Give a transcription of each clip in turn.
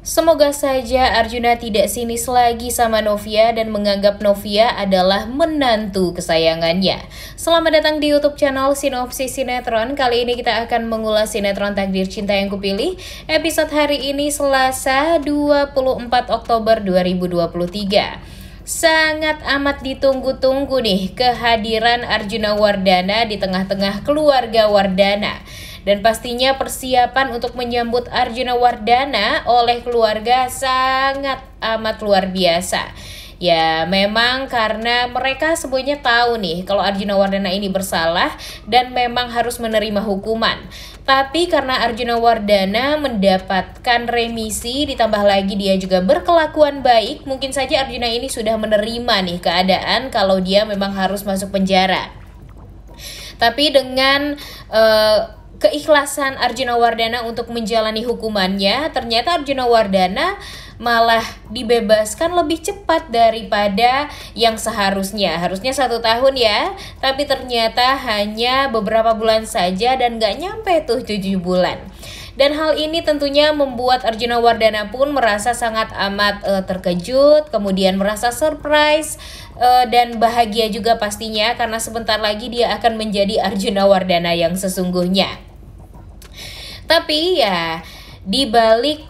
Semoga saja Arjuna tidak sinis lagi sama Novia dan menganggap Novia adalah menantu kesayangannya. Selamat datang di YouTube channel Sinopsis Sinetron. Kali ini kita akan mengulas sinetron Takdir Cinta Yang Kupilih. Episode hari ini Selasa 24 Oktober 2023. Sangat amat ditunggu-tunggu nih kehadiran Arjuna Wardana di tengah-tengah keluarga Wardana. Dan pastinya persiapan untuk menyambut Arjuna Wardana oleh keluarga sangat amat luar biasa. Ya memang karena mereka semuanya tahu nih kalau Arjuna Wardana ini bersalah dan memang harus menerima hukuman. Tapi karena Arjuna Wardana mendapatkan remisi, ditambah lagi dia juga berkelakuan baik, mungkin saja Arjuna ini sudah menerima nih keadaan kalau dia memang harus masuk penjara. Tapi dengan keikhlasan Arjuna Wardana untuk menjalani hukumannya, ternyata Arjuna Wardana malah dibebaskan lebih cepat daripada yang seharusnya. Harusnya 1 tahun ya, tapi ternyata hanya beberapa bulan saja dan gak nyampe tuh 7 bulan. Dan hal ini tentunya membuat Arjuna Wardana pun merasa sangat amat terkejut, kemudian merasa surprise dan bahagia juga pastinya karena sebentar lagi dia akan menjadi Arjuna Wardana yang sesungguhnya. Tapi ya di balik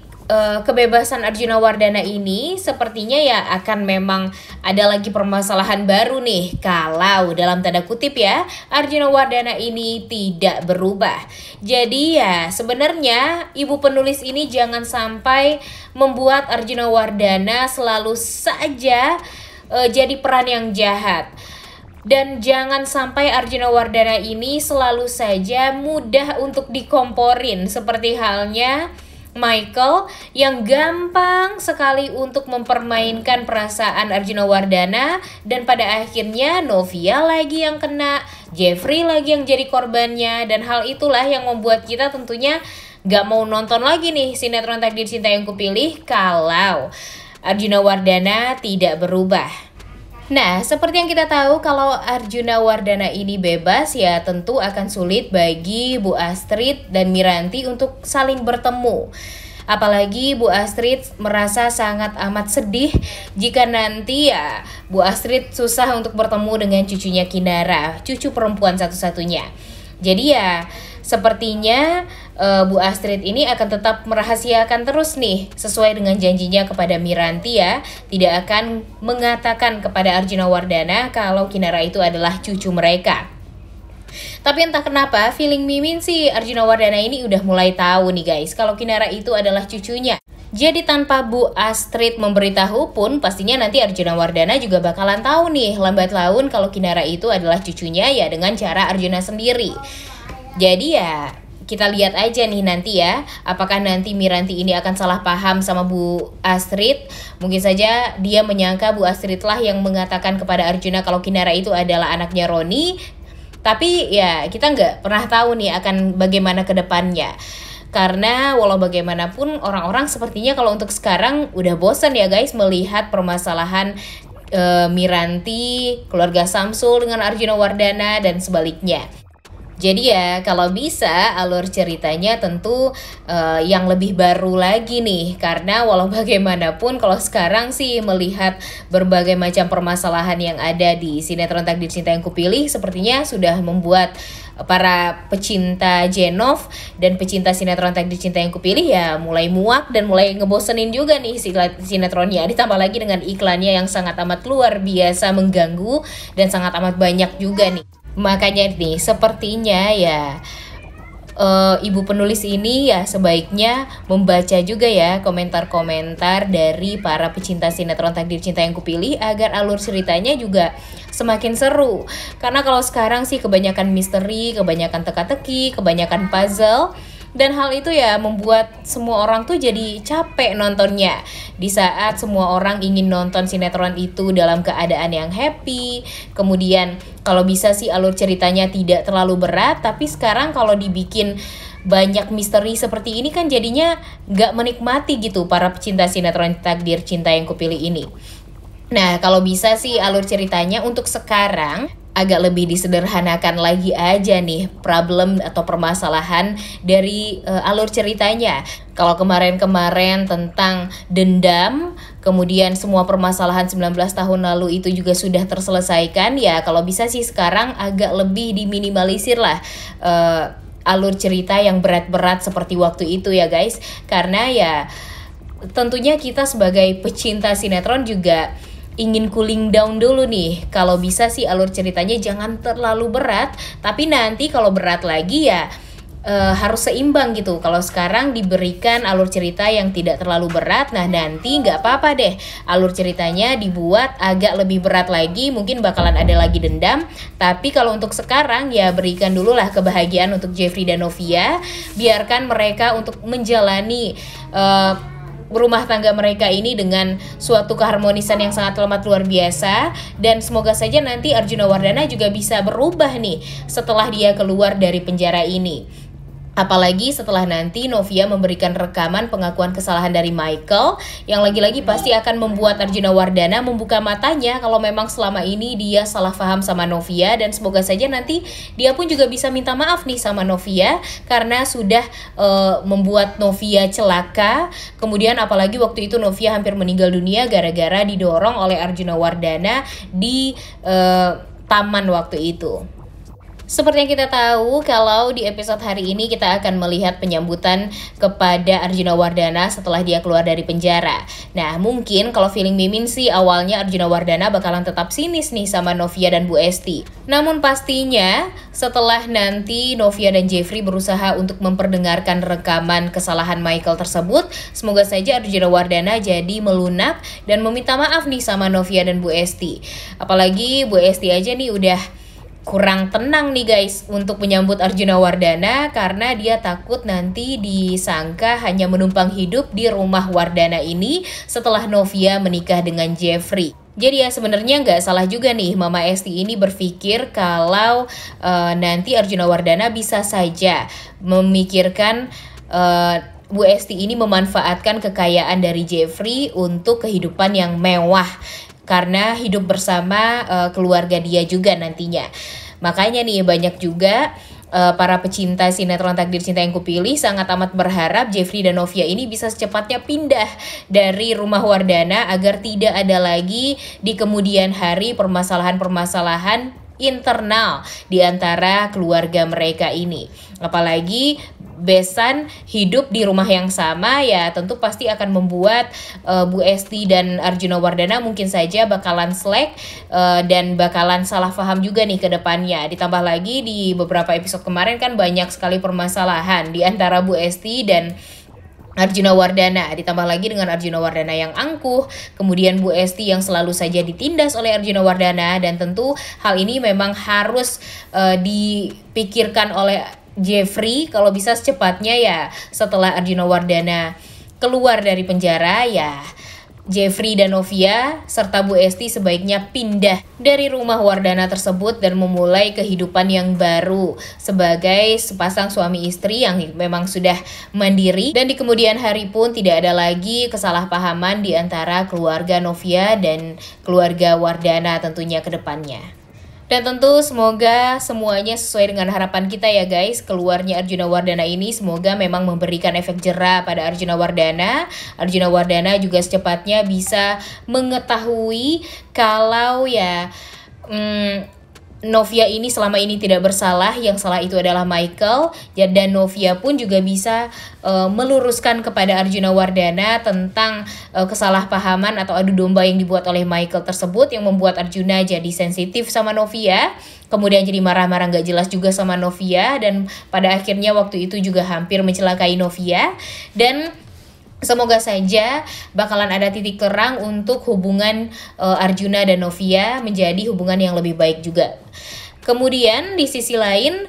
kebebasan Arjuna Wardana ini sepertinya ya akan memang ada lagi permasalahan baru nih kalau dalam tanda kutip ya Arjuna Wardana ini tidak berubah. Jadi ya sebenarnya ibu penulis ini jangan sampai membuat Arjuna Wardana selalu saja jadi peran yang jahat. Dan jangan sampai Arjuna Wardana ini selalu saja mudah untuk dikomporin seperti halnya Michael yang gampang sekali untuk mempermainkan perasaan Arjuna Wardana dan pada akhirnya Novia lagi yang kena, Jeffrey lagi yang jadi korbannya, dan hal itulah yang membuat kita tentunya gak mau nonton lagi nih sinetron Takdir Cinta Yang Kupilih kalau Arjuna Wardana tidak berubah. Nah, seperti yang kita tahu kalau Arjuna Wardana ini bebas ya tentu akan sulit bagi Bu Astrid dan Miranti untuk saling bertemu. Apalagi Bu Astrid merasa sangat amat sedih jika nanti ya Bu Astrid susah untuk bertemu dengan cucunya Kinara, cucu perempuan satu-satunya. Jadi ya sepertinya Bu Astrid ini akan tetap merahasiakan terus nih sesuai dengan janjinya kepada Miranti ya, tidak akan mengatakan kepada Arjuna Wardana kalau Kinara itu adalah cucu mereka. Tapi entah kenapa feeling Mimin sih Arjuna Wardana ini udah mulai tahu nih guys kalau Kinara itu adalah cucunya. Jadi tanpa Bu Astrid memberitahu pun pastinya nanti Arjuna Wardana juga bakalan tahu nih lambat laun kalau Kinara itu adalah cucunya ya dengan cara Arjuna sendiri. Jadi ya kita lihat aja nih nanti ya, apakah nanti Miranti ini akan salah paham sama Bu Astrid. Mungkin saja dia menyangka Bu Astrid lah yang mengatakan kepada Arjuna kalau Kinara itu adalah anaknya Roni. Tapi ya kita nggak pernah tahu nih akan bagaimana ke depannya. Karena walau bagaimanapun orang-orang sepertinya kalau untuk sekarang udah bosan ya guys melihat permasalahan Miranti, keluarga Samsul dengan Arjuna Wardana dan sebaliknya. Jadi ya kalau bisa alur ceritanya tentu yang lebih baru lagi nih. Karena walau bagaimanapun kalau sekarang sih melihat berbagai macam permasalahan yang ada di sinetron Takdir Cinta Yang Kupilih sepertinya sudah membuat para pecinta Jenov dan pecinta sinetron Takdir Cinta Yang Kupilih ya mulai muak dan mulai ngebosenin juga nih sinetronnya. Ditambah lagi dengan iklannya yang sangat amat luar biasa mengganggu dan sangat amat banyak juga nih. Makanya nih sepertinya ya ibu penulis ini ya sebaiknya membaca juga ya komentar-komentar dari para pecinta sinetron Takdir Cinta Yang Kupilih agar alur ceritanya juga semakin seru. Karena kalau sekarang sih kebanyakan misteri, kebanyakan teka-teki, kebanyakan puzzle. Dan hal itu ya membuat semua orang tuh jadi capek nontonnya. Di saat semua orang ingin nonton sinetron itu dalam keadaan yang happy. Kemudian kalau bisa sih alur ceritanya tidak terlalu berat. Tapi sekarang kalau dibikin banyak misteri seperti ini kan jadinya gak menikmati gitu para pecinta sinetron Takdir Cinta Yang Kupilih ini. Nah kalau bisa sih alur ceritanya untuk sekarang agak lebih disederhanakan lagi aja nih problem atau permasalahan dari alur ceritanya. Kalau kemarin-kemarin tentang dendam, kemudian semua permasalahan 19 tahun lalu itu juga sudah terselesaikan, ya kalau bisa sih sekarang agak lebih diminimalisir lah alur cerita yang berat-berat seperti waktu itu ya guys. Karena ya tentunya kita sebagai pecinta sinetron juga ingin cooling down dulu nih. Kalau bisa sih alur ceritanya jangan terlalu berat, tapi nanti kalau berat lagi ya harus seimbang gitu. Kalau sekarang diberikan alur cerita yang tidak terlalu berat, nah nanti nggak apa-apa deh alur ceritanya dibuat agak lebih berat lagi, mungkin bakalan ada lagi dendam. Tapi kalau untuk sekarang ya berikan dulu lah kebahagiaan untuk Jeffrey dan Novia, biarkan mereka untuk menjalani rumah tangga mereka ini dengan suatu keharmonisan yang sangat amat luar biasa. Dan semoga saja nanti Arjuna Wardana juga bisa berubah nih setelah dia keluar dari penjara ini. Apalagi setelah nanti Novia memberikan rekaman pengakuan kesalahan dari Michael, yang lagi-lagi pasti akan membuat Arjuna Wardana membuka matanya kalau memang selama ini dia salah paham sama Novia. Dan semoga saja nanti dia pun juga bisa minta maaf nih sama Novia karena sudah membuat Novia celaka. Kemudian apalagi waktu itu Novia hampir meninggal dunia gara-gara didorong oleh Arjuna Wardana di taman waktu itu. Seperti yang kita tahu, kalau di episode hari ini kita akan melihat penyambutan kepada Arjuna Wardana setelah dia keluar dari penjara. Nah, mungkin kalau feeling Mimin sih awalnya Arjuna Wardana bakalan tetap sinis nih sama Novia dan Bu Esti. Namun pastinya setelah nanti Novia dan Jeffrey berusaha untuk memperdengarkan rekaman kesalahan Michael tersebut, semoga saja Arjuna Wardana jadi melunak dan meminta maaf nih sama Novia dan Bu Esti. Apalagi Bu Esti aja nih udah kurang tenang nih guys untuk menyambut Arjuna Wardana karena dia takut nanti disangka hanya menumpang hidup di rumah Wardana ini setelah Novia menikah dengan Jeffrey. Jadi ya sebenarnya nggak salah juga nih Mama Esti ini berpikir kalau nanti Arjuna Wardana bisa saja memikirkan Bu Esti ini memanfaatkan kekayaan dari Jeffrey untuk kehidupan yang mewah, karena hidup bersama keluarga dia juga nantinya. Makanya nih banyak juga para pecinta sinetron Takdir Cinta Yang Kupilih sangat amat berharap Jeffrey dan Novia ini bisa secepatnya pindah dari rumah Wardana agar tidak ada lagi di kemudian hari permasalahan-permasalahan internal di antara keluarga mereka ini. Apalagi besan hidup di rumah yang sama, ya tentu pasti akan membuat Bu Esti dan Arjuna Wardana mungkin saja bakalan slack dan bakalan salah paham juga nih ke depannya. Ditambah lagi di beberapa episode kemarin kan banyak sekali permasalahan di antara Bu Esti dan Arjuna Wardana, ditambah lagi dengan Arjuna Wardana yang angkuh, kemudian Bu Esti yang selalu saja ditindas oleh Arjuna Wardana, dan tentu hal ini memang harus dipikirkan oleh Jeffrey kalau bisa secepatnya ya setelah Arjuna Wardana keluar dari penjara, ya Jeffrey dan Novia serta Bu Esti sebaiknya pindah dari rumah Wardana tersebut dan memulai kehidupan yang baru sebagai sepasang suami istri yang memang sudah mandiri, dan di kemudian hari pun tidak ada lagi kesalahpahaman di antara keluarga Novia dan keluarga Wardana tentunya ke depannya. Dan tentu semoga semuanya sesuai dengan harapan kita ya guys. Keluarnya Arjuna Wardana ini semoga memang memberikan efek jera pada Arjuna Wardana. Arjuna Wardana juga secepatnya bisa mengetahui kalau ya Novia ini selama ini tidak bersalah, yang salah itu adalah Michael, dan Novia pun juga bisa meluruskan kepada Arjuna Wardana tentang kesalahpahaman atau adu domba yang dibuat oleh Michael tersebut, yang membuat Arjuna jadi sensitif sama Novia, kemudian jadi marah-marah gak jelas juga sama Novia, dan pada akhirnya waktu itu juga hampir mencelakai Novia. Dan semoga saja bakalan ada titik terang untuk hubungan Arjuna dan Novia menjadi hubungan yang lebih baik juga. Kemudian di sisi lain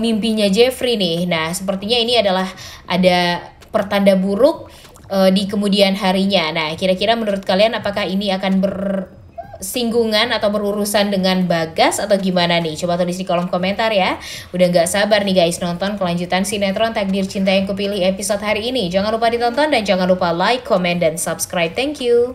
mimpinya Jeffrey nih. Nah, sepertinya ini adalah ada pertanda buruk di kemudian harinya. Nah, kira-kira menurut kalian apakah ini akan bersinggungan atau berurusan dengan Bagas atau gimana nih? Coba tulis di kolom komentar ya. Udah gak sabar nih guys nonton kelanjutan sinetron Takdir Cinta Yang Kupilih episode hari ini. Jangan lupa ditonton dan jangan lupa like, comment, dan subscribe. Thank you.